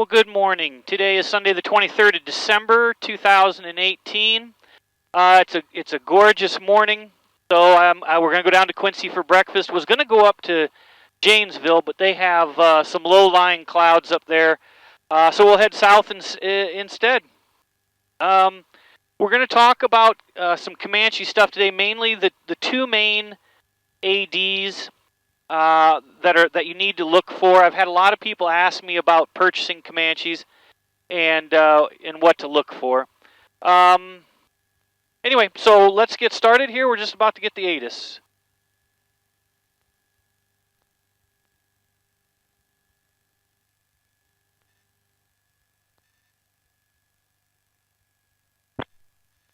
Well, good morning. Today is Sunday the 23rd of December, 2018. It's a gorgeous morning. So we're going to go down to Quincy for breakfast. Was going to go up to Janesville, but they have some low-lying clouds up there. So we'll head south instead. We're going to talk about some Comanche stuff today, mainly the two main ADs that you need to look for. I've had a lot of people ask me about purchasing Comanches and what to look for. Anyway, so let's get started here. We're just about to get the ATIS.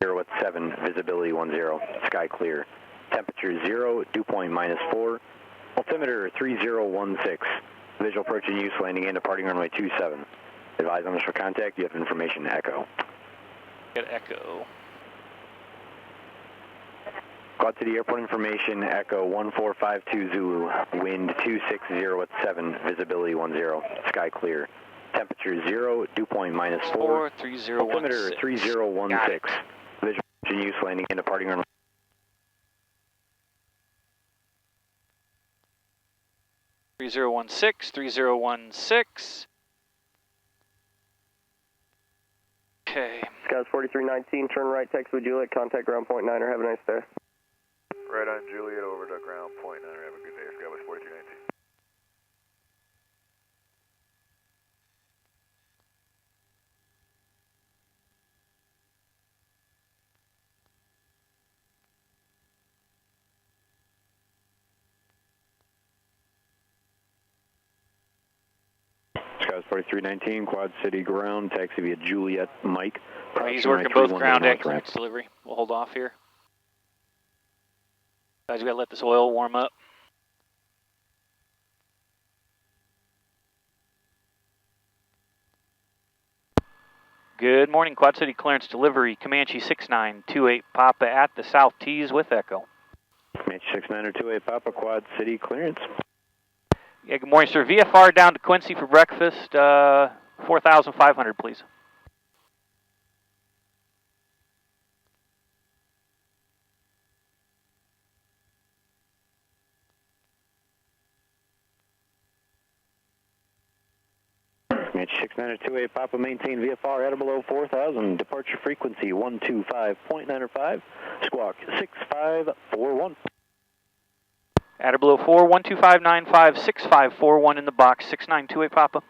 Zero at 7, visibility 10, sky clear. Temperature 0, dew point -4. Altimeter 3016. Visual approach in use, landing and departing runway 27. Advise on initial contact, you have information, Echo. Get Echo. Quad City Airport information, Echo 1452 Zulu, wind 260 at 7, visibility 10, sky clear. Temperature 0, dew point -4. 3016. Altimeter 3016. Visual approach in use, landing and departing runway. Three zero one six. Okay. Skies 4319, turn right, text with Juliet, contact ground point 9er, have a nice day. Right on Juliet, over to ground point 9er, have a good day, Skywest 4319. Skies 4319, Quad City ground, taxi via Juliet, Mike. He's working both ground and clearance delivery. We'll hold off here. Guys, we gotta let this oil warm up. Good morning, Quad City clearance delivery, Comanche 6928 Papa at the South Tees with Echo. Comanche 6928 Papa, Quad City clearance. Yeah, good morning, sir. VFR down to Quincy for breakfast, 4,500, please. Comanche 6928 Papa, maintain VFR at or below 4,000, departure frequency 125.905, squawk 6541. At or below 4, 125956541 in the box, 6928 Papa.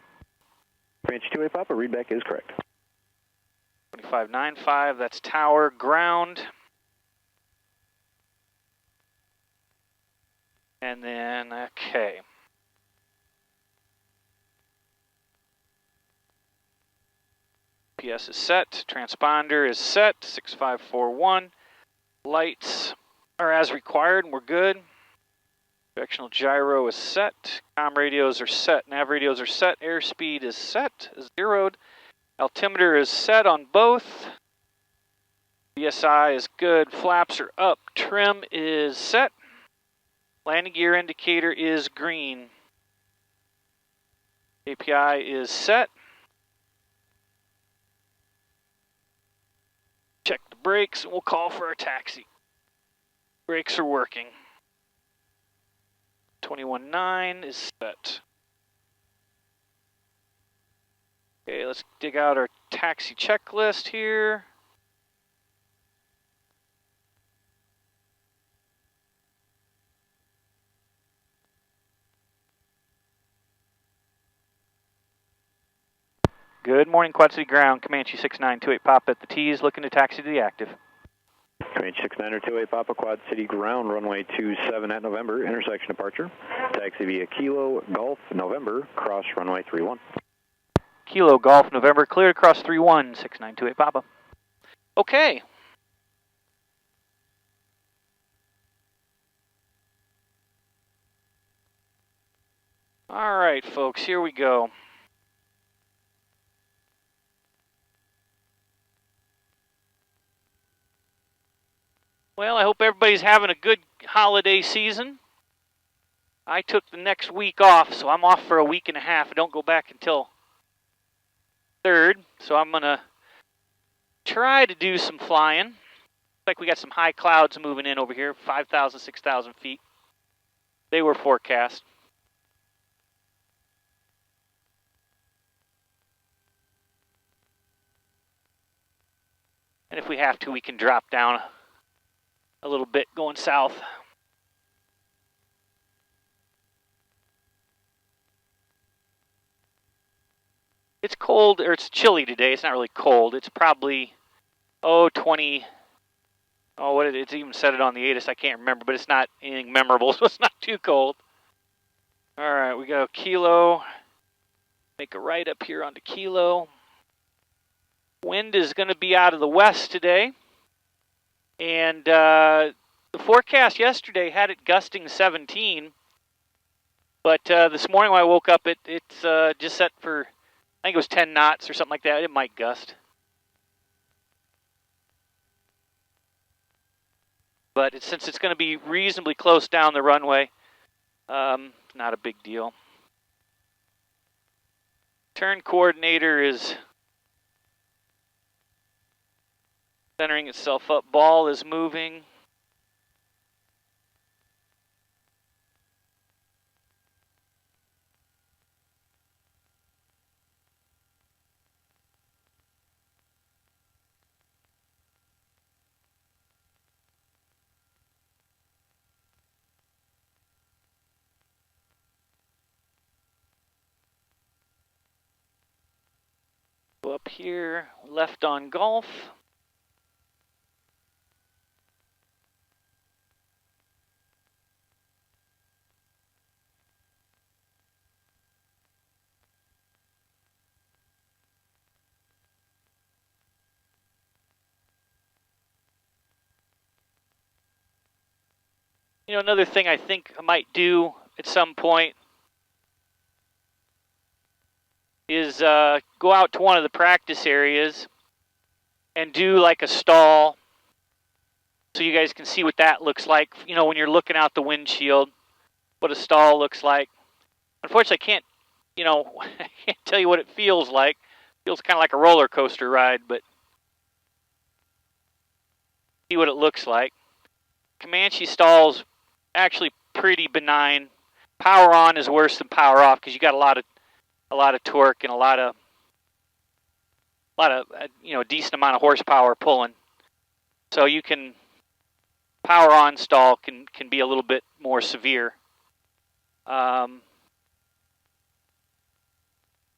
Comanche 28 Papa, readback is correct. 2595, that's tower, ground. And then, okay. GPS is set, transponder is set, 6541. Lights are as required, and we're good. Directional gyro is set, comm radios are set, nav radios are set, airspeed is set, zeroed. Altimeter is set on both. BSI is good, flaps are up, trim is set. Landing gear indicator is green. API is set. Check the brakes and we'll call for our taxi. Brakes are working. 21.9 is set. Okay, let's dig out our taxi checklist here. Good morning, Quad City ground, Comanche 6928 Papa at the T's, looking to taxi to the active. Comanche 6928 Papa, Quad City ground, runway 27 at November, intersection departure. Taxi via Kilo Golf November, cross runway 31. Kilo Golf November, cleared across 31, 6928 Papa. Okay. All right, folks, here we go. Well, I hope everybody's having a good holiday season. I took the next week off, so I'm off for a week and a half. I don't go back until 23rd, so I'm going to try to do some flying. Looks like we got some high clouds moving in over here, 5,000, 6,000 feet. They were forecast. And if we have to, we can drop down a little bit going south. It's cold, or it's chilly today. It's not really cold. It's probably, 20. Oh, what it's even said it on the ATIS. I can't remember, but it's not anything memorable, so it's not too cold. All right, we go Kilo. Make a right up here onto Kilo. Wind is going to be out of the west today. And the forecast yesterday had it gusting 17. But this morning when I woke up, it's just set for, I think it was 10 knots or something like that. It might gust. But since it's going to be reasonably close down the runway, not a big deal. Turn coordinator is centering itself up. Ball is moving. Go up here, left on Golf. You know, another thing I think I might do at some point is go out to one of the practice areas and do like a stall so you guys can see what that looks like, you know, when you're looking out the windshield, what a stall looks like. Unfortunately, I can't, you know, I can't tell you what it feels like. It feels kind of like a roller coaster ride, but see what it looks like. Comanche stall's actually pretty benign. Power on is worse than power off because you got a lot of torque and a lot of you know, decent amount of horsepower pulling. So you can power on stall can be a little bit more severe.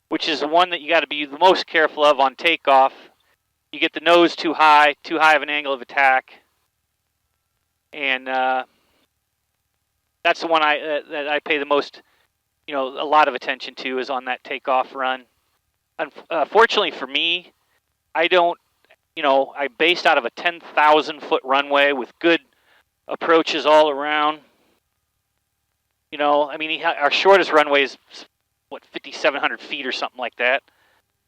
Which is one that you got to be the most careful of on takeoff. You get the nose too high of an angle of attack, and that's the one that I pay the most, you know, a lot of attention to is on that takeoff run. Fortunately for me, I don't, you know, I based out of a 10,000 foot runway with good approaches all around. You know, I mean, our shortest runway is, what, 5,700 feet or something like that.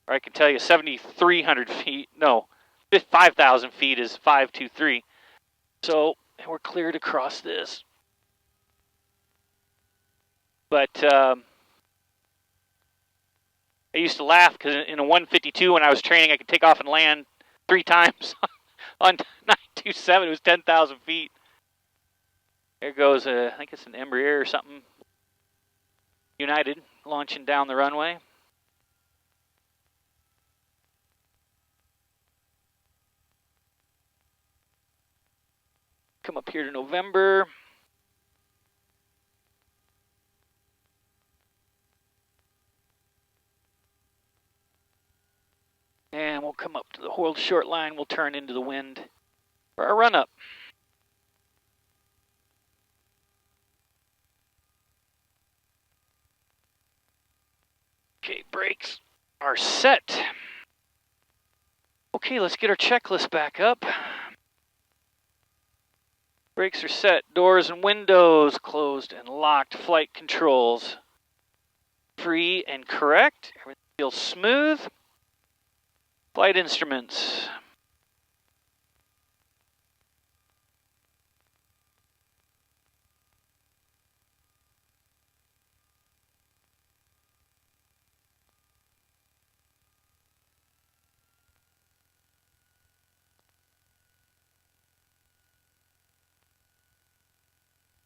Or I can tell you 7,300 feet, no, 5,000 feet is 523. So we're clear to cross this. But I used to laugh because in a 152 when I was training, I could take off and land 3 times on 927. It was 10,000 feet. There goes, I think it's an Embraer or something. United launching down the runway. Come up here to November. And we'll come up to the whole short line. We'll turn into the wind for our run up. Okay, brakes are set. Okay, let's get our checklist back up. Brakes are set. Doors and windows closed and locked. Flight controls free and correct. Everything feels smooth. Flight instruments.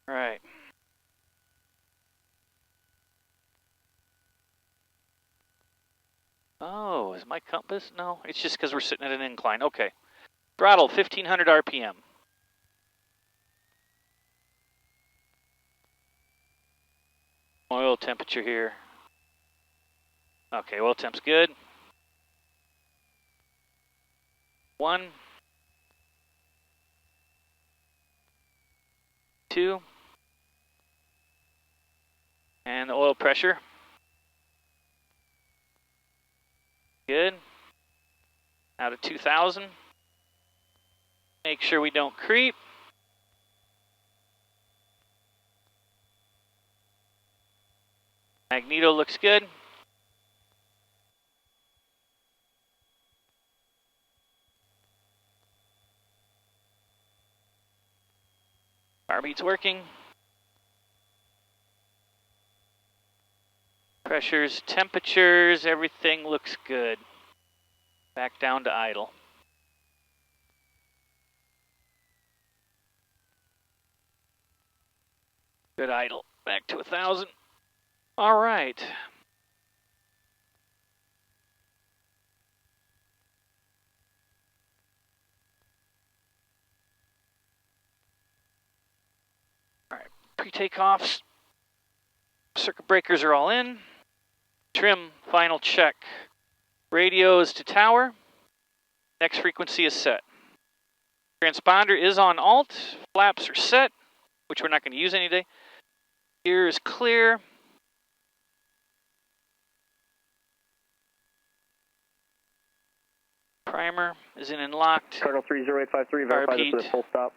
Right. Oh, is my compass? No, it's just because we're sitting at an incline. Okay. Throttle, 1500 RPM. Oil temperature here. Okay, oil temp's good. 1, 2, and the oil pressure. Good. Out of 2000. Make sure we don't creep. Magneto looks good. Car beat's working. Pressures, temperatures, everything looks good. Back down to idle. Good idle. Back to 1000. All right. All right. Pre-takeoffs. Circuit breakers are all in. Trim, final check. Radios to tower. Next frequency is set. Transponder is on alt. Flaps are set, which we're not going to use any day. Gear is clear. Primer is in and locked. Cardinal 30853, verify this is a full stop.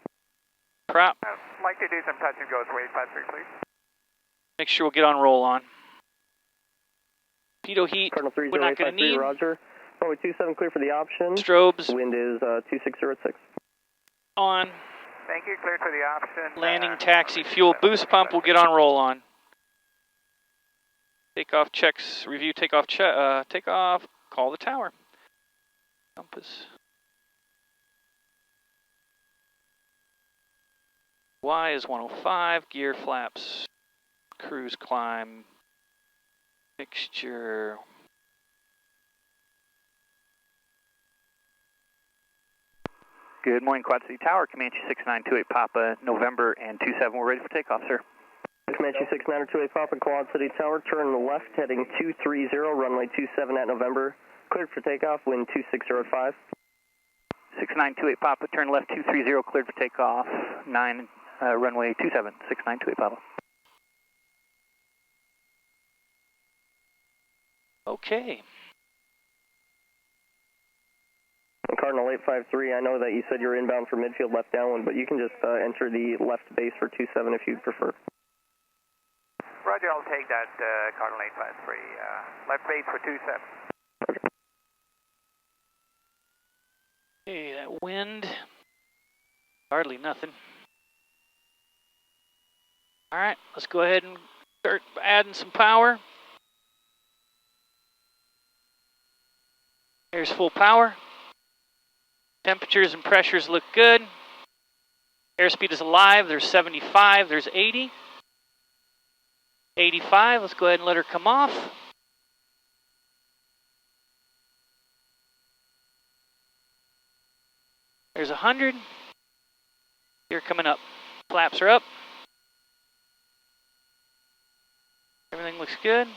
Prop. Like to do some touch and goes, wait 53, please. Make sure we'll get on roll on. Pitot heat, Cardinal we're not going to 30853, need. roger. Runway 27 clear for the option. Strobes Wind is 2606. on. Thank you, cleared for the option. Landing, taxi, fuel, boost pump, we'll get on roll on. Takeoff checks, review takeoff, takeoff, call the tower. Compass. Y is 105, gear flaps, cruise climb, mixture. Good morning, Quad City Tower, Comanche 6928 Papa, November and 27. We're ready for takeoff, sir. Comanche 6928 Papa, Quad City Tower, turn left heading 230, runway 27 at November. Cleared for takeoff, wind 2605. 6928 Papa, turn left 230, cleared for takeoff, 9, runway 27, 6928 Papa. Okay. Cardinal 853, I know that you said you're inbound for midfield left downwind, but you can just enter the left base for 27 if you'd prefer. Roger, I'll take that, Cardinal 853. Left base for 27. Okay, that wind, hardly nothing. All right, let's go ahead and start adding some power. There's full power. Temperatures and pressures look good. Airspeed is alive. There's 75, there's 80. 85, let's go ahead and let her come off. There's 100. Gear coming up. Flaps are up. Everything looks good.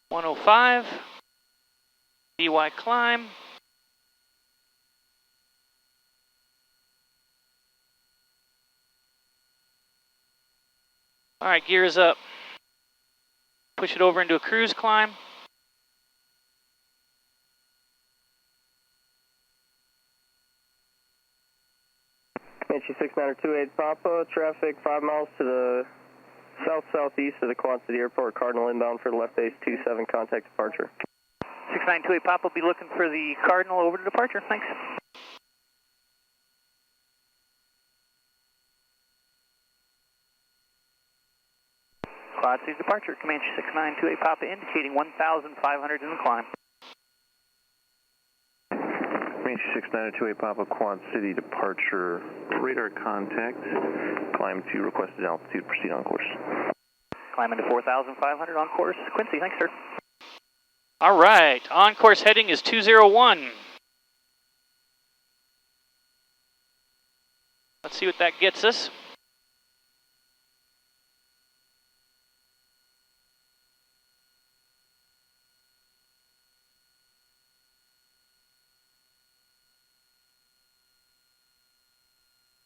105. DY climb. All right, gear is up. Push it over into a cruise climb. Comanche 6928 Papa, traffic 5 miles to the south-southeast of the Quad City Airport, Cardinal inbound for the left base 27, contact departure. 6928 Papa will be looking for the Cardinal over to departure. Thanks. Quad City departure, Comanche 6928 Papa indicating 1,500 in the climb. Comanche 6928 Papa, Quad City departure, radar contact, climb to requested altitude, proceed on course. Climbing to 4,500 on course. Quincy, thanks, sir. All right, on course heading is 201. Let's see what that gets us.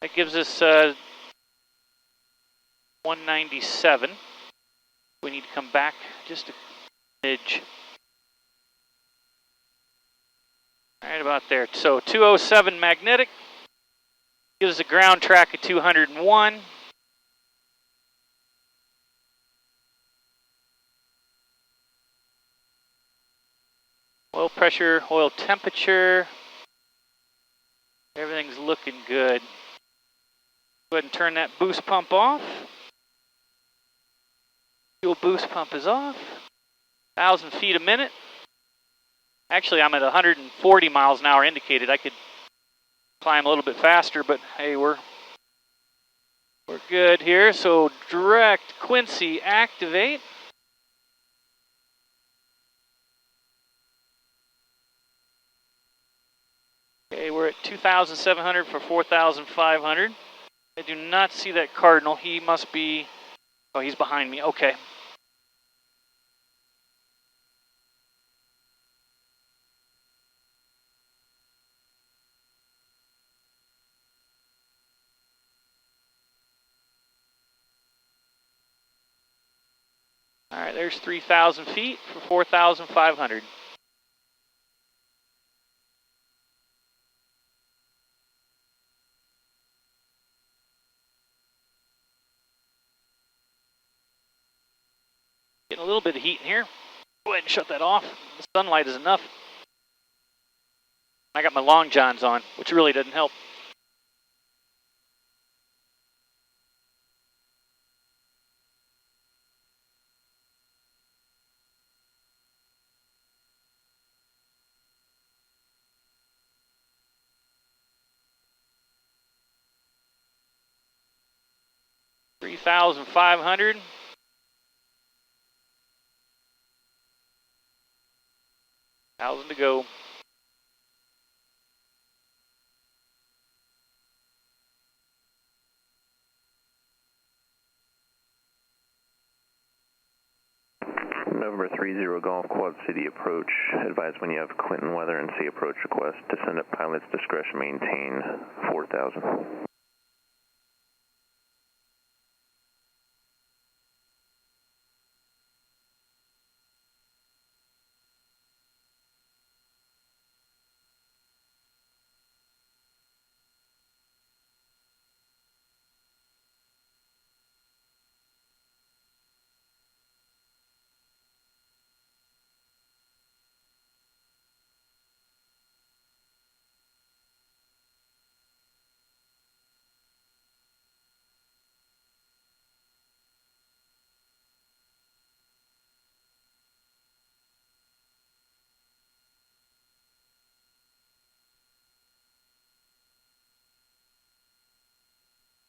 That gives us 197. We need to come back just a smidge. Right about there. So 207 magnetic gives us a ground track of 201. Oil pressure, oil temperature, everything's looking good. Go ahead and turn that boost pump off. Fuel boost pump is off. 1,000 feet a minute. Actually, I'm at 140 miles an hour indicated. I could climb a little bit faster, but hey, we're good here. So direct Quincy activate. Okay, we're at 2,700 for 4,500. I do not see that Cardinal. He must be, oh, he's behind me. Okay. All right, there's 3,000 feet for 4,500. Getting a little bit of heat in here. Go ahead and shut that off. The sunlight is enough. I got my long johns on, which really doesn't help. $3,500. 1,000 to go. November 30 Golf, Quad City approach. Advise when you have Clinton weather and see approach request. Descend at pilot's discretion, maintain 4,000.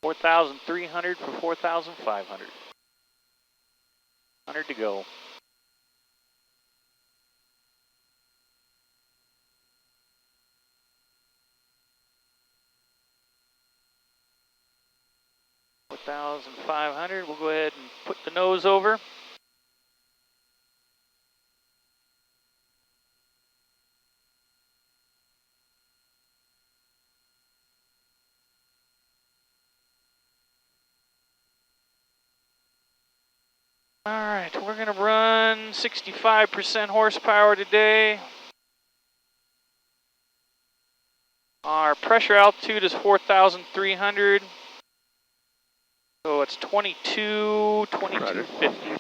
$4,300 for 4,500. 100 to go. $4,500. We'll go ahead and put the nose over. All right, we're gonna run 65% horsepower today. Our pressure altitude is 4,300. So it's 2250.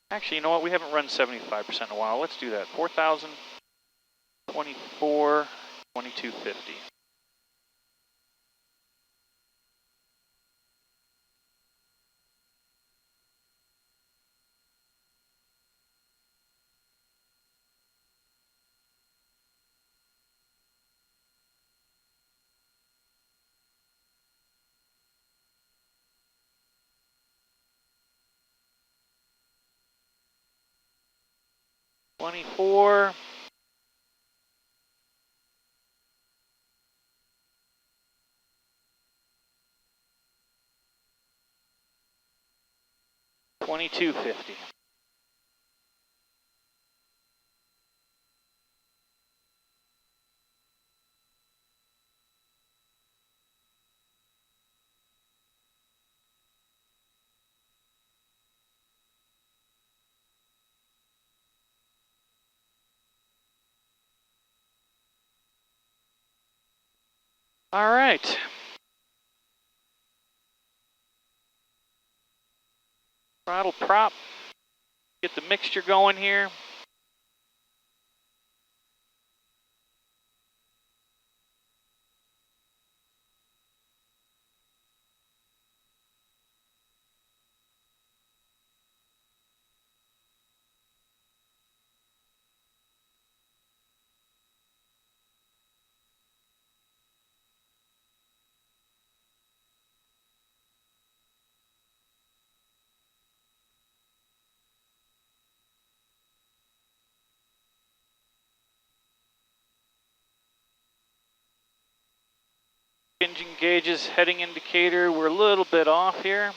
Actually, you know what? We haven't run 75% in a while. Let's do that. 4,024, 2250. 24. $22.50. All right. Throttle prop. Get the mixture going here. Engine gauges, heading indicator, we're a little bit off here.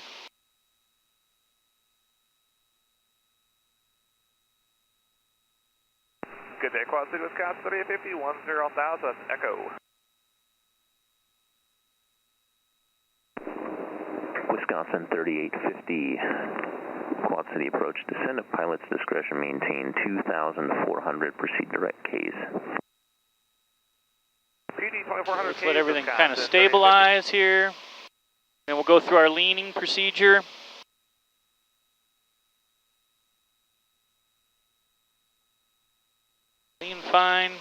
Good day, Quad City, Wisconsin, 3850, 10,000, Echo. Wisconsin 3850, Quad City approach, descend at pilot's discretion, maintain 2,400, proceed direct case. PD 2400. Let's let everything kind of stabilize here. Then we'll go through our leaning procedure. Lean fine.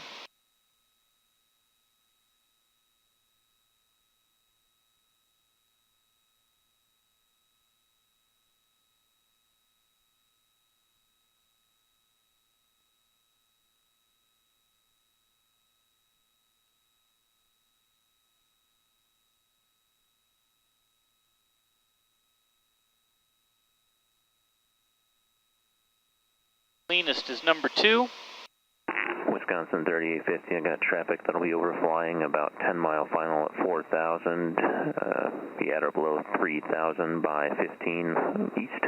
Leanest is number 2. Wisconsin 3850, I got traffic that'll be overflying about 10-mile final at 4,000, be at or below 3,000 by 15 east.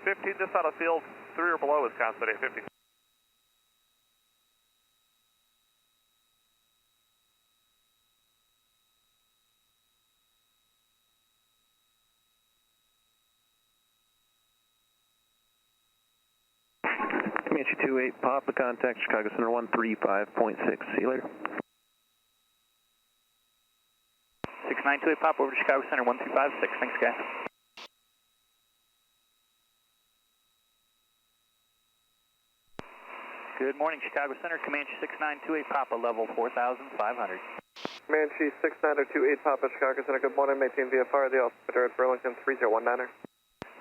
15 just out of field, 3 or below Wisconsin 850. Comanche 28, Papa, contact Chicago Center 135.6, see you later. 6928 Papa over to Chicago Center 1356, thanks guys. Good morning, Chicago Center, Comanche 6928 Papa, level 4,500. Comanche 6928 Papa, Chicago Center, good morning, maintain VFR, the altimeter at Burlington 3019er.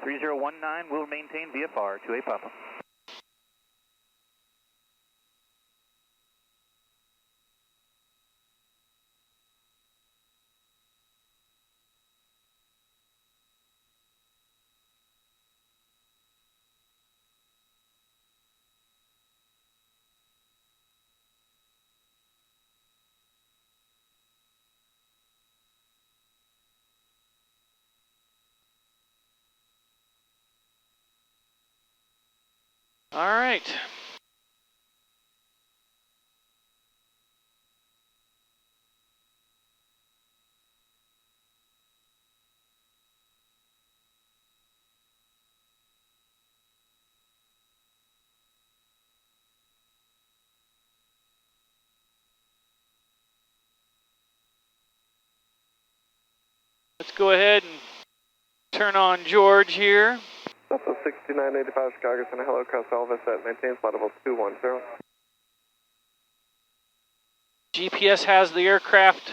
3019 will maintain VFR to 8 Papa. All right. Let's go ahead and turn on George here. Delta 6985 Chicago Center, hello, cross Elvis at maintain flight level 210. GPS has the aircraft,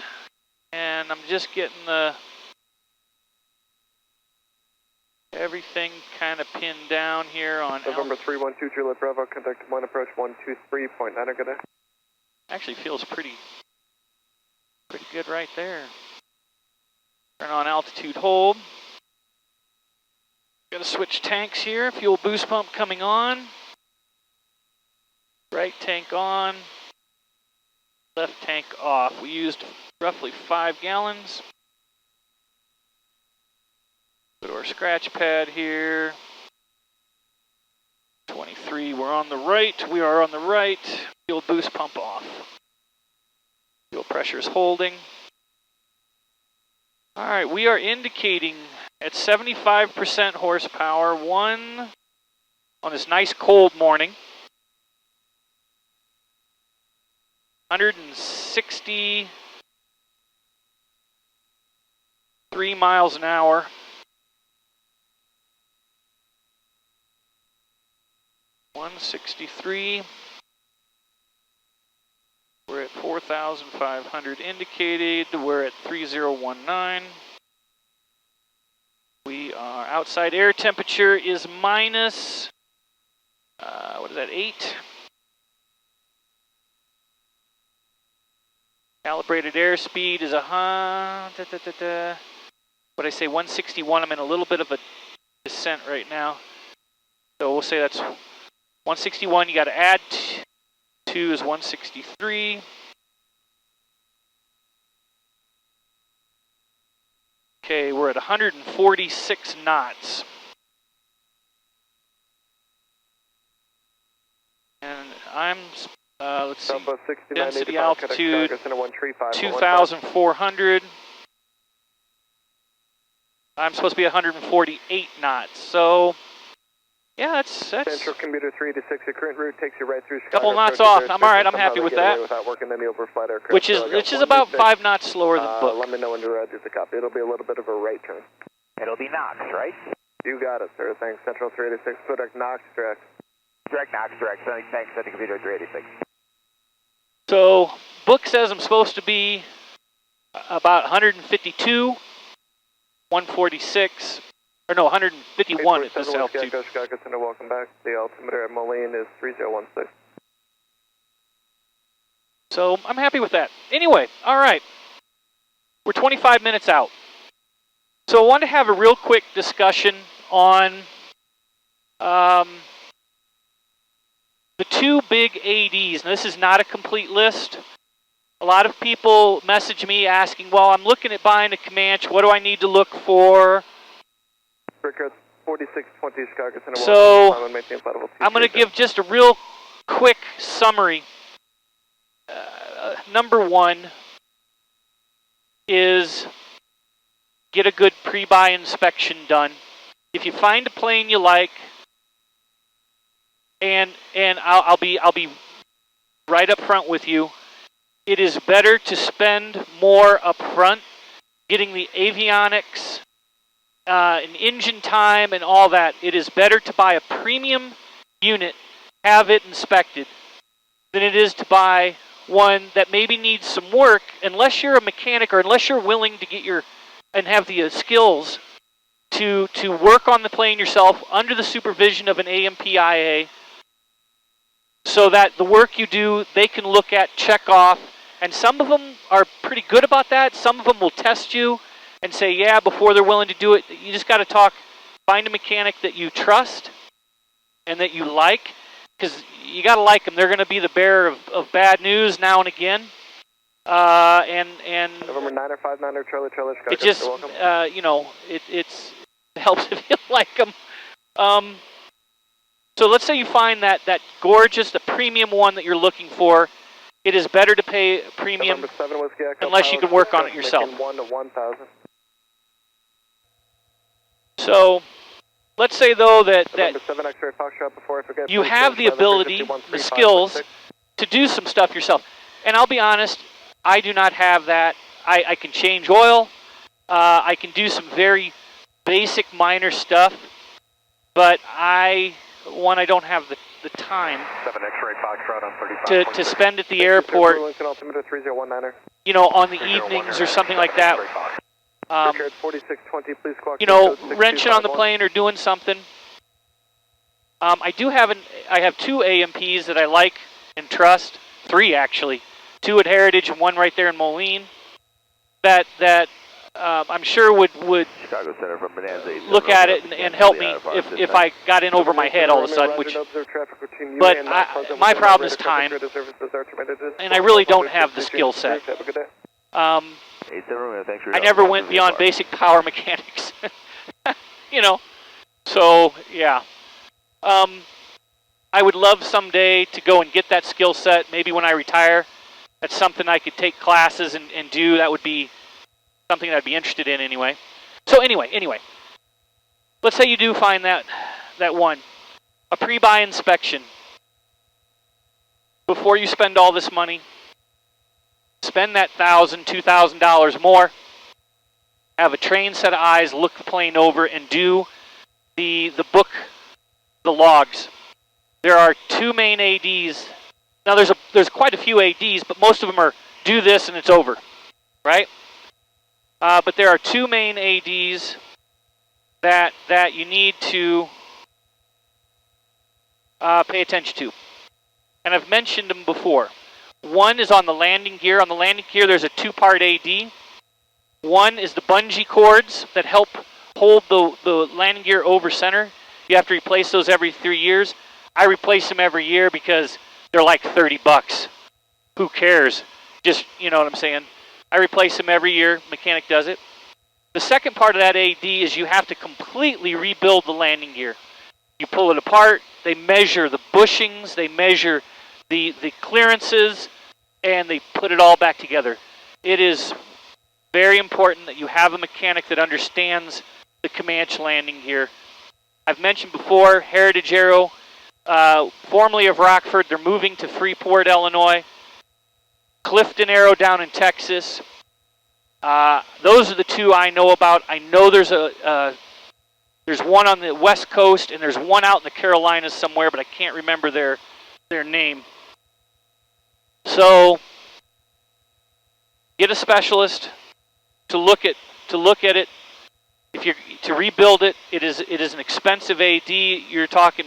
and I'm just getting everything kind of pinned down here on November 312 Juliet Bravo, contact Des Moines approach 123.9, good day. Actually feels pretty good right there. Turn on altitude hold. Got to switch tanks here. Fuel boost pump coming on. Right tank on, left tank off. We used roughly 5 gallons. Go to our scratch pad here. 23, we're on the right. We are on the right. Fuel boost pump off. Fuel pressure is holding. All right, we are indicating at 75% horsepower, on this nice cold morning. 163 miles an hour. .163. We're at 4,500 indicated. We're at 3019. We are outside air temperature is minus, what is that, 8? Calibrated airspeed is what I say, 161. I'm in a little bit of a descent right now. So we'll say that's 161. You got to add 2 is 163. Okay, we're at 146 knots. And I'm, let's see, density altitude, 2,400. I'm supposed to be 148 knots, so yeah, that's Central Commuter 386, your current route takes you right through Chicago. Couple knots off. I'm all right. I'm happy with that. Which is about 5 knots slower than book. Let me know when you're ready to copy. It'll be a little bit of a right turn. It'll be Knox, right? You got it, sir. Thanks. Central 386, direct Knox, direct. Direct Knox, direct. Thanks, Center Computer 386. So book says I'm supposed to be about 152, 146. Or no, 151 at this altitude. Chicago Center, welcome back. The altimeter at Moline is 3016. So I'm happy with that. Anyway, all right. We're 25 minutes out. So I want to have a real quick discussion on the 2 big ADs. Now, this is not a complete list. A lot of people message me asking, well, I'm looking at buying a Comanche. What do I need to look for? 4620 Chicago Center. So I'm going to give just a real quick summary. Number 1 is get a good pre-buy inspection done. If you find a plane you like, and I'll be right up front with you, it is better to spend more up front getting the avionics, and engine time and all that. It is better to buy a premium unit, have it inspected, than it is to buy one that maybe needs some work, unless you're a mechanic or unless you're willing to get and have the skills to work on the plane yourself under the supervision of an AMPIA, so that the work you do, they can look at, check off, and some of them are pretty good about that. Some of them will test you and say, yeah, before they're willing to do it. You just got to find a mechanic that you trust and that you like, because you got to like them. They're going to be the bearer of bad news now and again. And November 959 Charlie, Chicago. it just, you know, it helps if you like them. So let's say you find that gorgeous, the premium one that you're looking for. It is better to pay premium unless you can work on it yourself. 1 to 1,000. So let's say, though, that you have the ability, the skills, to do some stuff yourself. And I'll be honest, I do not have that. I can change oil. I can do some very basic minor stuff. But I don't have the time to spend at the airport, you know, on the evenings or something like that. You know, wrenching on the plane or doing something. I have 2 AMPs that I like and trust. 3 actually. 2 at Heritage and 1 right there in Moline. That I'm sure would Chicago Center from Bonanza. look at it and help me if I got in over my head all of a sudden. But my problem is time, and I really don't have the skill set. I never went beyond basic power mechanics, you know. So yeah, I would love someday to go and get that skill set. Maybe when I retire, that's something I could take classes and do. That would be something that I'd be interested in anyway. So anyway, let's say you do find that one, a pre-buy inspection. Before you spend all this money, spend that $1,000, $2,000 more. Have a trained set of eyes, look the plane over, and do the book, the logs. There are 2 main ADs. Now there's quite a few ADs, but most of them are do this and it's over, right? But there are 2 main ADs that you need to pay attention to. And I've mentioned them before. One is on the landing gear. On the landing gear, there's a 2-part AD. One is the Bungy cords that help hold the landing gear over center. You have to replace those every 3 years. I replace them every year because they're like $30. Who cares? Just, you know what I'm saying? I replace them every year. Mechanic does it. The second part of that AD is you have to completely rebuild the landing gear. You pull it apart. They measure the bushings. They measure the clearances, and they put it all back together. It is very important that you have a mechanic that understands the Comanche landing gear. I've mentioned before, Heritage Aero, formerly of Rockford, they're moving to Freeport, Illinois. Clifton Aero down in Texas. Those are the 2 I know about. I know there's one on the West Coast, and there's one out in the Carolinas somewhere, but I can't remember their name. So get a specialist to look at it. If you're to rebuild it, it is an expensive AD. You're talking,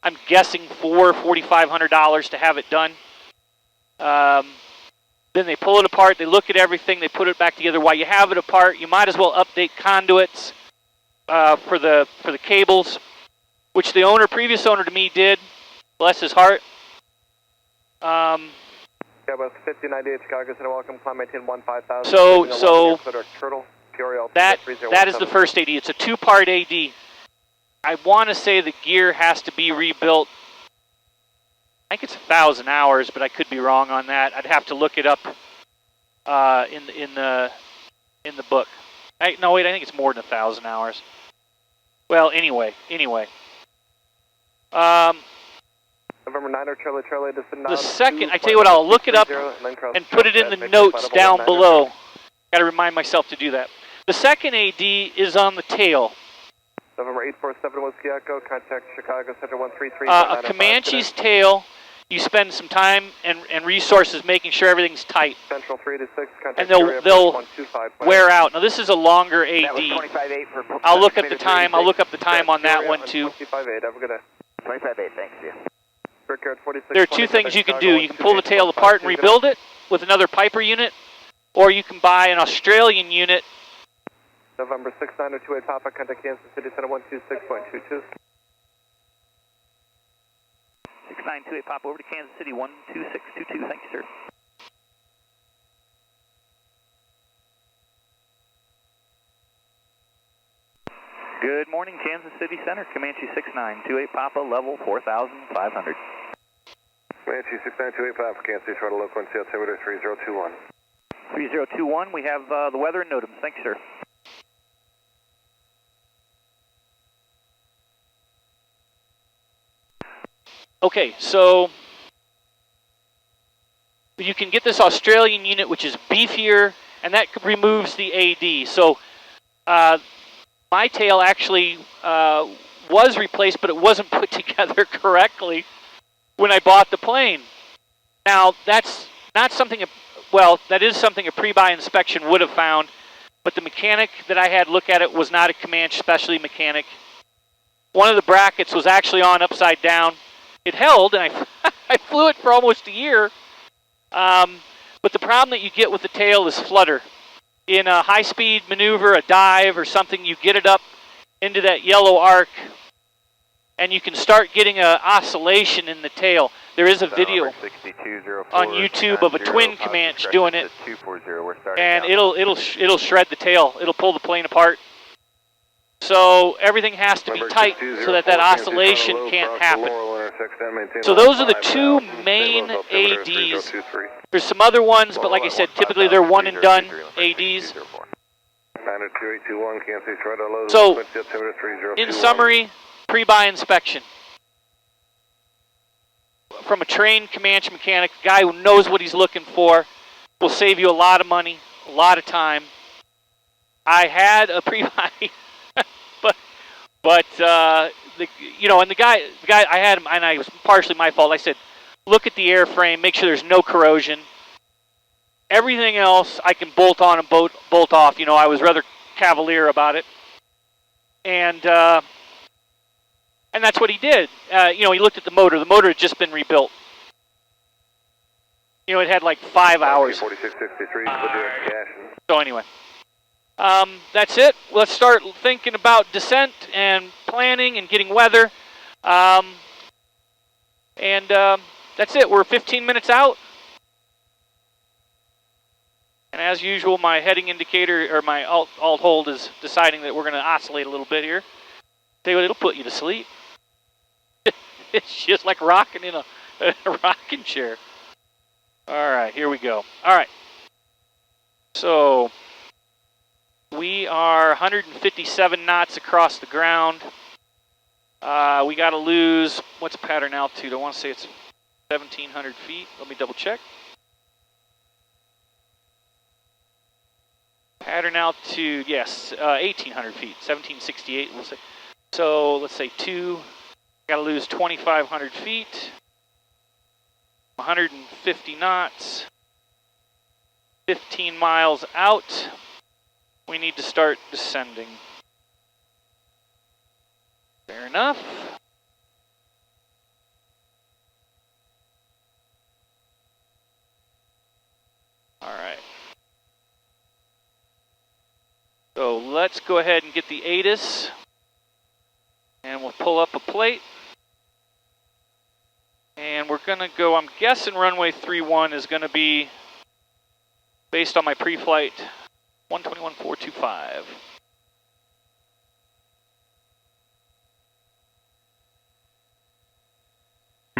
I'm guessing $4,500 to have it done. Then they pull it apart. They look at everything. They put it back together. While you have it apart, you might as well update conduits for the cables, which the previous owner to me did. Bless his heart. So that is the first AD. It's a 2-part AD. I want to say the gear has to be rebuilt. I think it's 1,000 hours, but I could be wrong on that. I'd have to look it up in the book. No, wait, I think it's more than 1,000 hours. Well, anyway. November 9 Charlie, the second, I tell you what, I'll look it up and put it in the notes down below. Got to remind myself to do that. The second AD is on the tail. November 847 Whiskey Echo, contact Chicago Center 133. A Comanche's tail, you spend some time and resources making sure everything's tight. Central 3 to 6, and they'll wear out. Now this is a longer AD. I'll look up the time. I'll look up the time on that one too. 25.8, have a good day. 25.8, thanks, you. There are 2 things you can do. You can pull the tail apart and rebuild it with another Piper unit, or you can buy an Australian unit. November 6928 Papa, contact Kansas City Center 126.22. 6928 Papa, over to Kansas City 12622. Thank you, sir. Good morning, Kansas City Center. Comanche 6928 Papa, level 4,500. Comanche 6928 Papa, Kansas City, try to local and altimeter 3021. 3021, we have the weather and NOTAMs. Thank you, sir. Okay, so you can get this Australian unit, which is beefier, and that removes the AD. So my tail actually was replaced, but it wasn't put together correctly when I bought the plane. Now, that's not something, well, that is something a pre-buy inspection would have found, but the mechanic that I had look at it was not a Comanche specialty mechanic. One of the brackets was actually on upside down. It held, and I flew it for almost a year. But the problem that you get with the tail is flutter. in a high-speed maneuver, a dive or something, you get it up into that yellow arc, and you can start getting an oscillation in the tail. There is a video on YouTube of a twin Comanche doing it, and it'll shred the tail. It'll pull the plane apart. So everything has to be tight so that oscillation can't happen. So those are the two main ADs. There's some other ones, but like I said, typically they're one and done ADs. So, in summary, pre-buy inspection. From a trained Comanche mechanic, a guy who knows what he's looking for, will save you a lot of money, a lot of time. I had a pre-buy, but the guy I had him, and it was partially my fault. I said, look at the airframe, make sure there's no corrosion. Everything else I can bolt on and bolt off. I was rather cavalier about it, and that's what he did. He looked at the motor. The motor had just been rebuilt. It had like 5 hours. 4663. So anyway, that's it. Let's start thinking about descent and planning and getting weather. That's it. We're 15 minutes out. And as usual, my heading indicator, or my alt hold, is deciding that we're going to oscillate a little bit here. Tell you what, it'll put you to sleep. It's just like rocking in a rocking chair. All right, here we go. All right. So we are 157 knots across the ground. We got to lose, what's pattern altitude? I want to say it's 1,700 feet. Let me double check. Pattern altitude, yes, 1,800 feet, 1,768, we'll say. So let's say 2, got to lose 2,500 feet, 150 knots, 15 miles out. We need to start descending. Fair enough. All right. So let's go ahead and get the ATIS, and we'll pull up a plate. And we're going to go, I'm guessing runway 31 is going to be, based on my pre-flight, 121.425.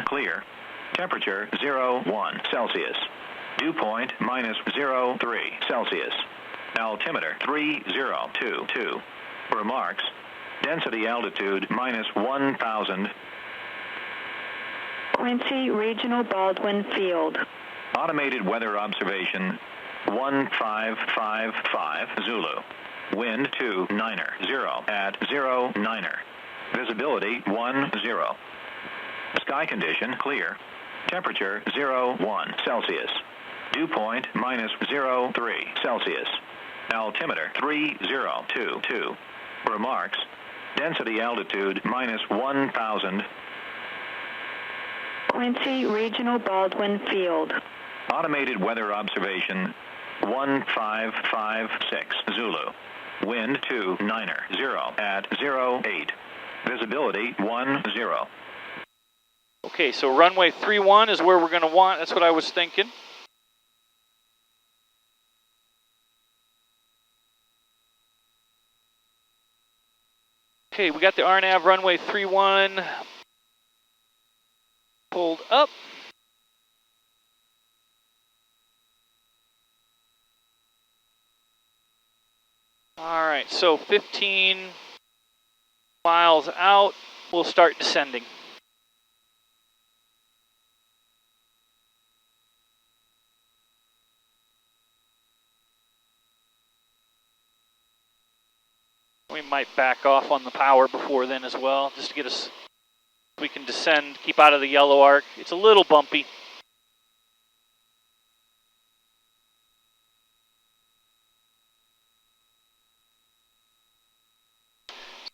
Clear. Temperature 01 Celsius. Dew point -03 Celsius. Altimeter 3022. Remarks. Density altitude -1,000. Quincy Regional Baldwin Field. Automated weather observation 1555 Zulu. Wind 29er 0 at 09er. Visibility 10. Sky condition clear. Temperature 01 Celsius. Dew point -03 Celsius. Altimeter 3022. Remarks. Density altitude -1,000. Quincy Regional Baldwin Field. Automated weather observation 1556 Zulu. Wind 29er 0 at 08. Visibility 10. Okay, so runway 31 is where we're going to want. That's what I was thinking. Okay, we got the RNAV runway 31 pulled up. All right, so 15 miles out, we'll start descending. We might back off on the power before then as well, just to get us, we can descend, keep out of the yellow arc. It's a little bumpy.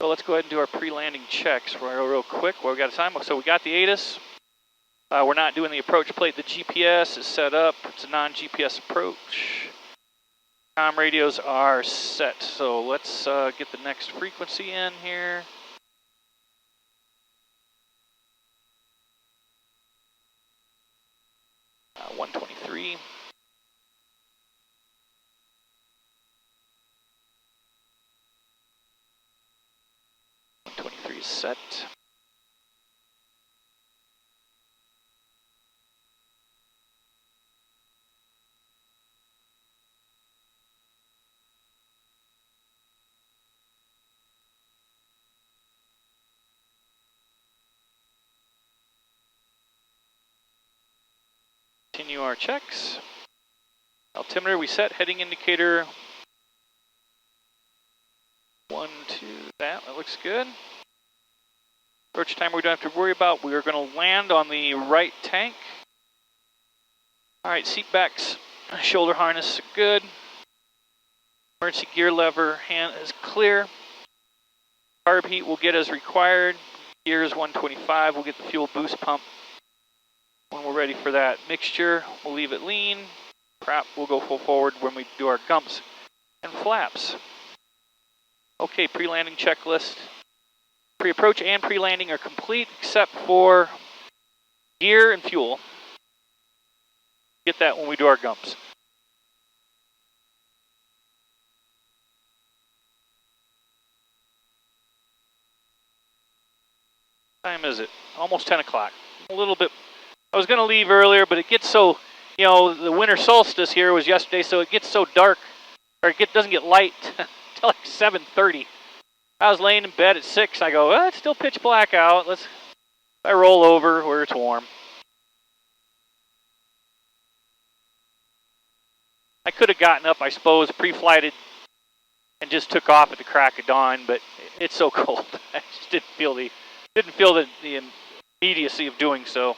So let's go ahead and do our pre-landing checks real quick while we got time. So we got the ATIS. We're not doing the approach plate. The GPS is set up. It's a non-GPS approach. comm radios are set, so let's get the next frequency in here. Uh, 123. Is set. Continue our checks. Altimeter we set, heading indicator 1, 2, that looks good. Approach time we don't have to worry about. We are going to land on the right tank. Alright, seat backs, shoulder harness good. Emergency gear lever hand is clear. Carb heat will get as required. Gears 125, we'll get the fuel boost pump when we're ready for that. Mixture, we'll leave it lean. Prop, we'll go full forward when we do our gumps and flaps. Okay, pre-landing checklist. Pre-approach and pre-landing are complete except for gear and fuel. Get that when we do our gumps. Time is it? Almost 10 o'clock. A little bit. I was going to leave earlier, but it gets so, you know, the winter solstice here was yesterday, so it gets so dark, or doesn't get light until like 7:30. I was laying in bed at 6. I go, well, it's still pitch black out. I roll over where it's warm. I could have gotten up, I suppose, pre-flighted, and just took off at the crack of dawn, but it's so cold. I just didn't feel the immediacy of doing so.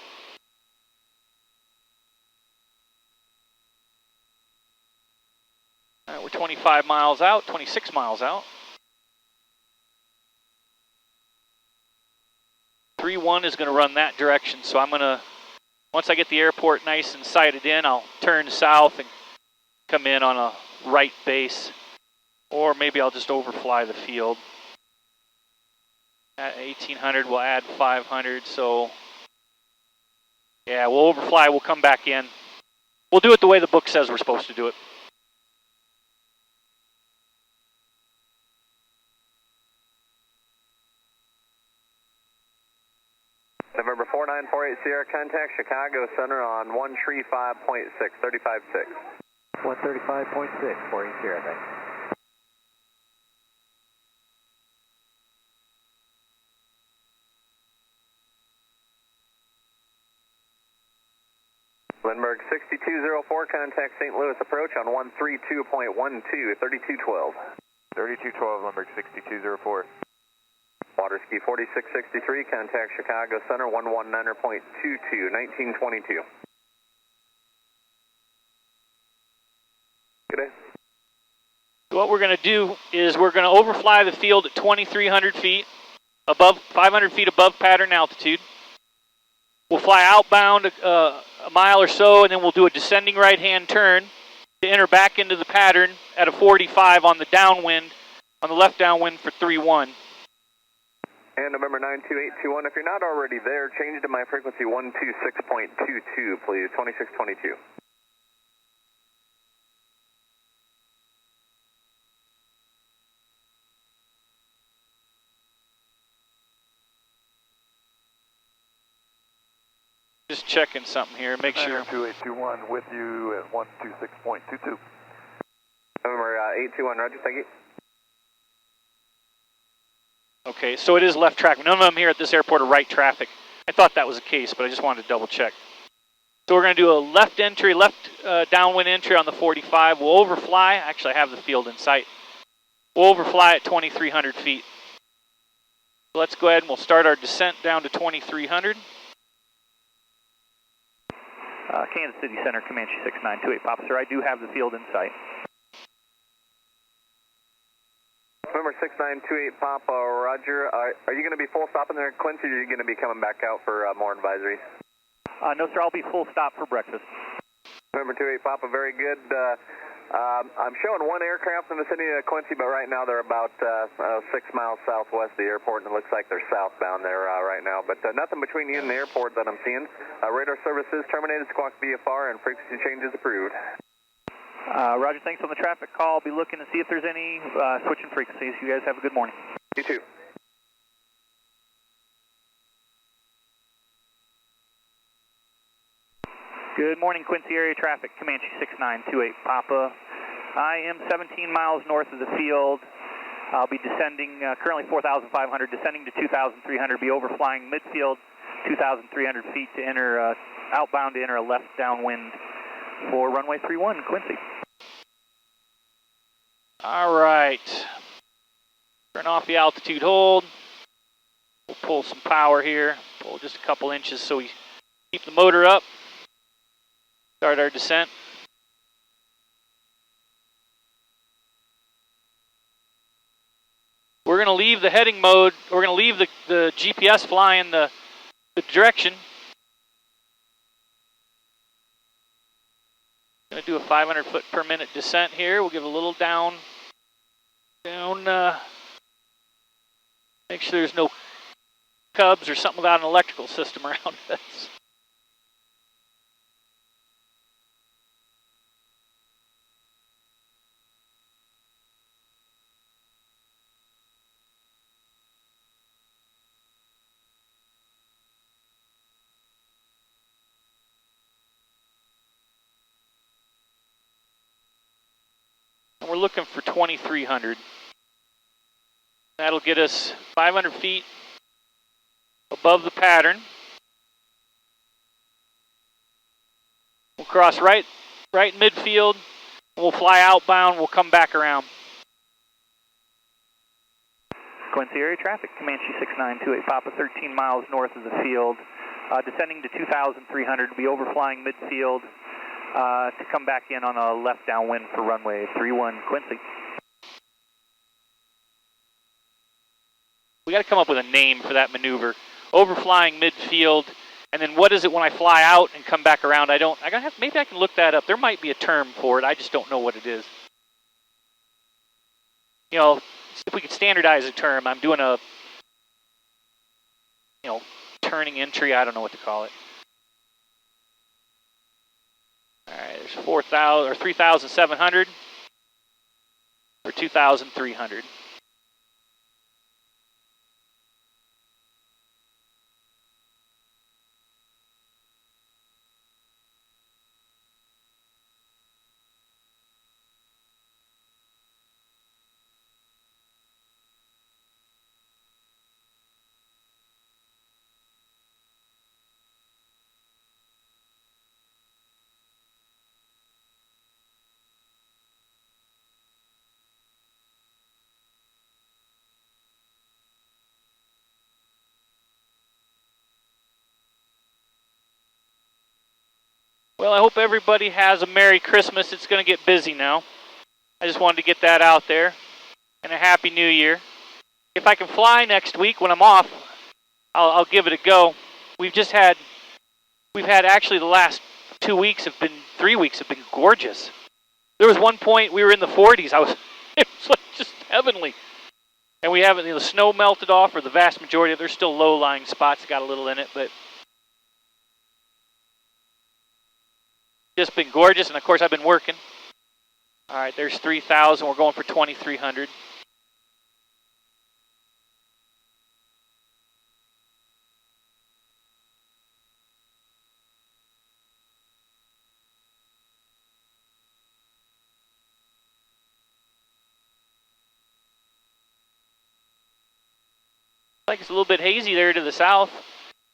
All right, we're 25 miles out, 26 miles out. 3-1 is going to run that direction, so I'm going to, once I get the airport nice and sighted in, I'll turn south and come in on a right base, or maybe I'll just overfly the field. At 1800, we'll add 500, so yeah, we'll overfly, we'll come back in. We'll do it the way the book says we're supposed to do it. November 4948 Sierra, contact Chicago Center on 135.6, 35.6. 135.6, 40 Sierra, thanks. Lindbergh 6204, contact St. Louis approach on 132.12, 3212. 3212, Lindbergh 6204. Water ski 4663, contact Chicago Center 119.22, 1922. Good day. What we're going to do is we're going to overfly the field at 2,300 feet, above 500 feet above pattern altitude. We'll fly outbound a mile or so, and then we'll do a descending right-hand turn to enter back into the pattern at a 45 on the downwind, on the left downwind for 3-1. And November 92821, if you're not already there, change to my frequency 126.22, please, 2622. Just checking something here, make sure. 2821 with you at 126.22. November 821, roger, thank you. Okay, so it is left traffic. None of them here at this airport are right traffic. I thought that was the case, but I just wanted to double check. So we're going to do a left entry, downwind entry on the 45. We'll overfly. Actually, I have the field in sight. We'll overfly at 2,300 feet. So let's go ahead and we'll start our descent down to 2,300. Kansas City Center, Comanche 6928, Papa, sir, I do have the field in sight. November 6928 Papa, roger. Are you going to be full stopping there at Quincy, or are you going to be coming back out for more advisories? No, sir, I'll be full stop for breakfast. November 28 Papa, very good. I'm showing one aircraft in the vicinity of Quincy, but right now they're about 6 miles southwest of the airport, and it looks like they're southbound there right now. But nothing between you and the airport that I'm seeing. Radar service is terminated, squawk VFR, and frequency change is approved. Roger, thanks on the traffic call. I'll be looking to see if there's any switching frequencies. You guys have a good morning. You too. Good morning, Quincy area traffic, Comanche 6928 Papa. I am 17 miles north of the field. I'll be descending, currently 4,500, descending to 2,300, be overflying midfield, 2,300 feet to enter, outbound to enter a left downwind for runway 31, Quincy. All right. Turn off the altitude hold. We'll pull some power here. Pull just a couple inches so we keep the motor up. Start our descent. We're going to leave the heading mode. We're going to leave the GPS flying the direction. Going to do a 500 foot per minute descent here. We'll give it a little down. Make sure there's no cubs or something without an electrical system around us. And we're looking for 2,300. That'll get us 500 feet above the pattern. We'll cross right in midfield. We'll fly outbound. We'll come back around. Quincy area traffic, Comanche 6928 Papa, 13 miles north of the field. Descending to 2,300, be overflying midfield to come back in on a left downwind for runway 31, Quincy. We got to come up with a name for that maneuver. Overflying midfield, and then what is it when I fly out and come back around? Maybe I can look that up. There might be a term for it. I just don't know what it is. You know, if we could standardize a term, I'm doing a, turning entry. I don't know what to call it. All right, there's 4,000 or 3,700 or 2,300. Well, I hope everybody has a Merry Christmas. It's going to get busy now. I just wanted to get that out there. And a Happy New Year. If I can fly next week when I'm off, I'll give it a go. We've had actually the last 3 weeks have been gorgeous. There was one point we were in the 40s. It was like just heavenly. And we haven't, the snow melted off, or the vast majority of, there's still low-lying spots that got a little in it, but just been gorgeous, and of course I've been working. All right, there's 3,000. We're going for 2,300. Like it's a little bit hazy there to the south.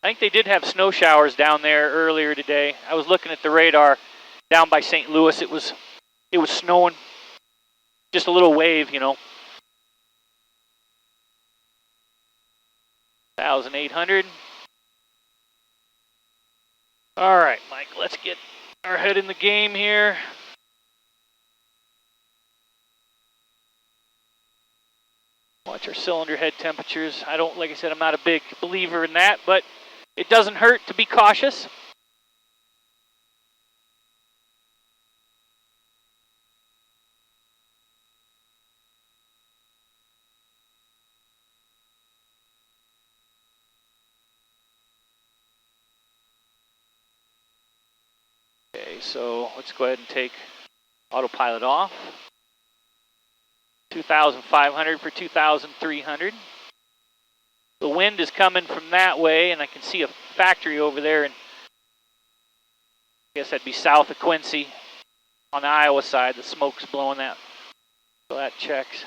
I think they did have snow showers down there earlier today. I was looking at the radar down by St. Louis. It was snowing. Just a little wave, 1,800. All right, Mike, let's get our head in the game here. Watch our cylinder head temperatures. Like I said, I'm not a big believer in that, but it doesn't hurt to be cautious. So let's go ahead and take autopilot off. 2,500 for 2,300. The wind is coming from that way, and I can see a factory over there, and I guess that'd be south of Quincy on the Iowa side. The smoke's blowing that, so that checks.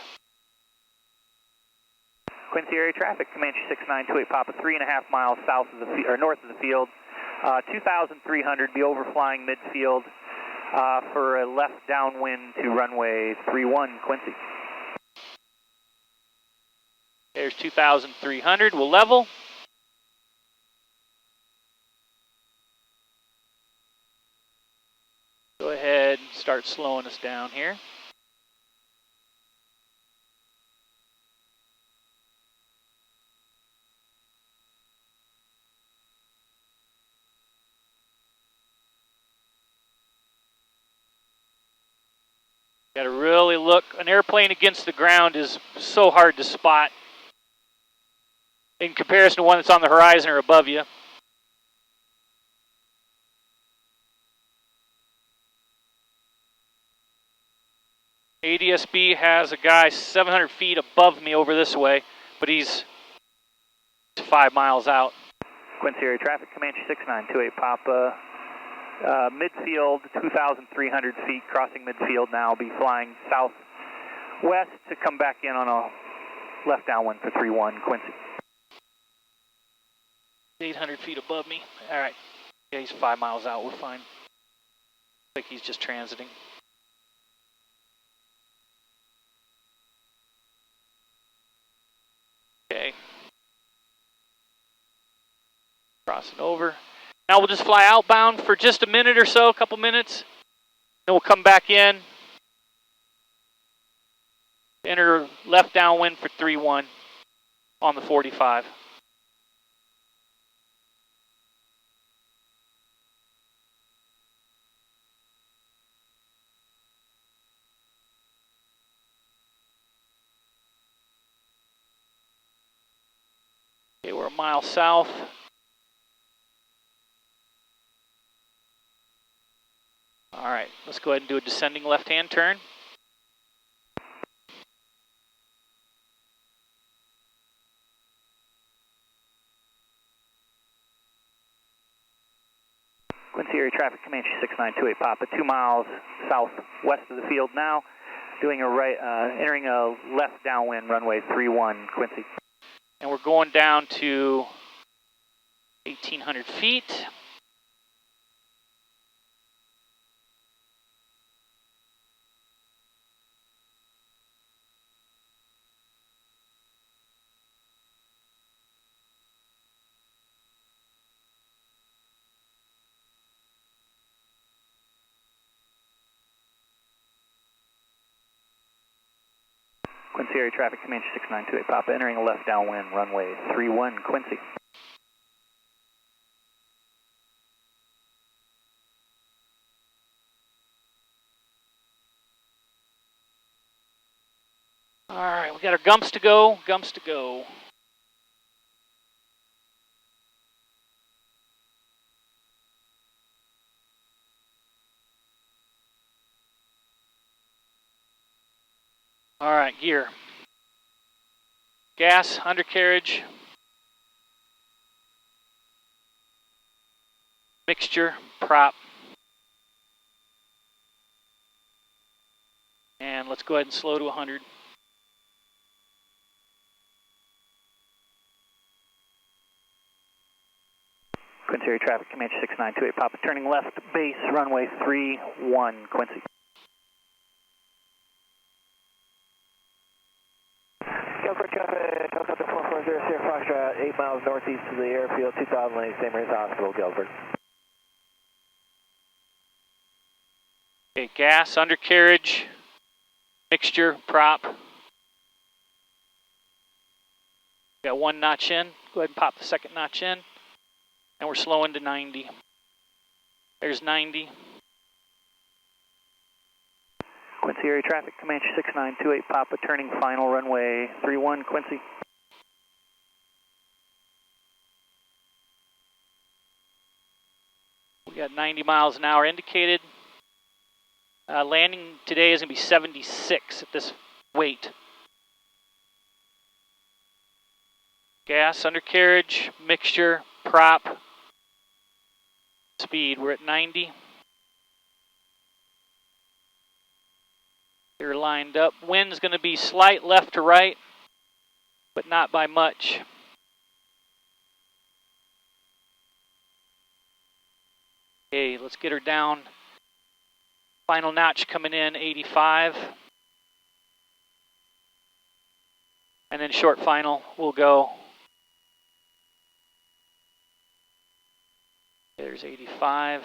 Quincy area traffic, Comanche 6928 Papa, 3.5 miles south of the or north of the field. 2,300, be overflying midfield for a left downwind to runway 31 Quincy. There's 2,300, we'll level. Go ahead and start slowing us down here. Got to really look. An airplane against the ground is so hard to spot in comparison to one that's on the horizon or above you. ADSB has a guy 700 feet above me over this way, but he's 5 miles out. Quincy area traffic, Comanche 6928 Papa. Midfield, 2,300 feet, crossing midfield now, be flying southwest to come back in on a left downwind for 31 Quincy. 800 feet above me. All right. Yeah, he's 5 miles out. We're fine. I think he's just transiting. Okay. Crossing over. Now we'll just fly outbound for just a minute or so, a couple minutes. Then we'll come back in. Enter left downwind for 3-1 on the 45. Okay, we're a mile south. All right, let's go ahead and do a descending left-hand turn. Quincy area traffic, Comanche 6928 Papa, 2 miles southwest of the field now, doing a right, entering a left downwind runway 31 Quincy. And we're going down to 1,800 feet. Quincy area traffic, Comanche 6928 Papa, entering a left downwind runway 31 Quincy. All right, we got our gumps to go, gumps to go. All right, gear. Gas, undercarriage. Mixture, prop. And let's go ahead and slow to 100. Quincy area traffic, Comanche 6928 Papa, turning left, base, runway 31 Quincy. Delta traffic, helicopter 440 Sierra Foxtrot, 8 miles northeast of the airfield, 2000 lanes, St. Mary's Hospital, Guilford. Okay, gas, undercarriage, mixture, prop. Got one notch in. Go ahead and pop the second notch in. And we're slowing to 90. There's 90. Quincy area traffic, Comanche 6928 Papa, turning final runway 31 Quincy. We Got 90 miles an hour indicated. Landing today is going to be 76 at this weight. Gas, undercarriage, mixture, prop, speed. We're at 90. They're lined up. Wind's going to be slight left to right, but not by much. Okay, let's get her down. Final notch coming in, 85. And then short final will go. There's 85.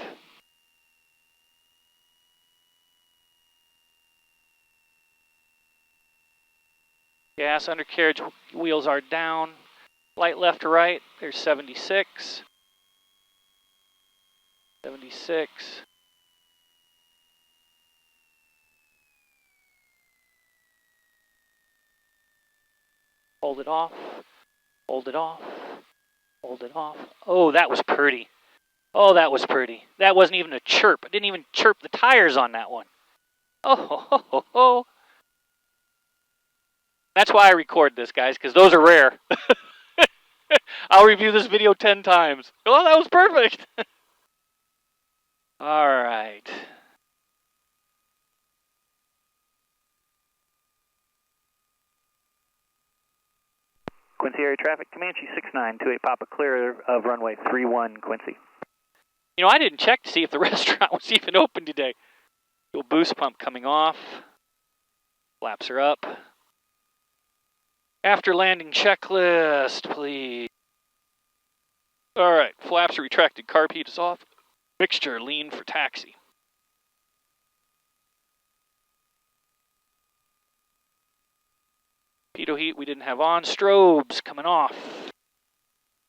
Gas, undercarriage wheels are down. Light left to right, there's 76. 76. Hold it off. Hold it off. Hold it off. Oh, that was pretty. Oh, that was pretty. That wasn't even a chirp. I didn't even chirp the tires on that one. Oh, ho, ho, ho. That's why I record this, guys, because those are rare. I'll review this video 10 times. Oh, that was perfect. All right. Quincy area traffic, Comanche 6928 Papa, clear of runway 31 Quincy. You know, I didn't check to see if the restaurant was even open today. Fuel boost pump coming off. Flaps are up. After landing checklist, please. All right, flaps are retracted, carb heat is off. Mixture lean for taxi. Pitot heat we didn't have on. Strobes coming off.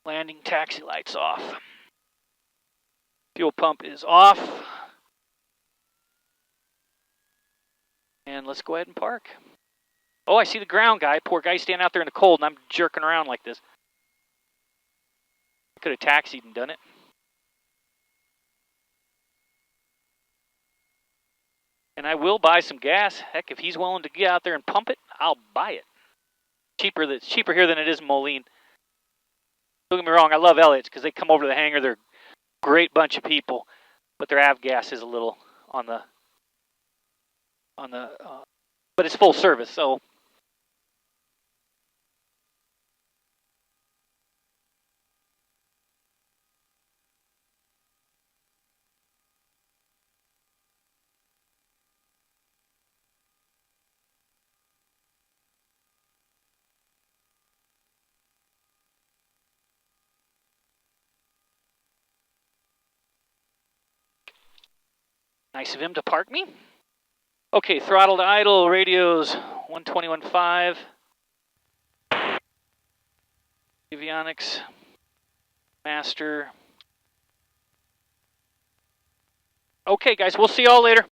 Landing taxi lights off. Fuel pump is off. And let's go ahead and park. Oh, I see the ground guy. Poor guy standing out there in the cold, and I'm jerking around like this. I could have taxied and done it. And I will buy some gas. Heck, if he's willing to get out there and pump it, I'll buy it. It's cheaper here than it is in Moline. Don't get me wrong, I love Elliott's because they come over to the hangar. They're a great bunch of people, but their avgas is a little on the but it's full service, so. Nice of him to park me. Okay, throttle to idle, radios 121.5. Avionics, master. Okay, guys, we'll see y'all later.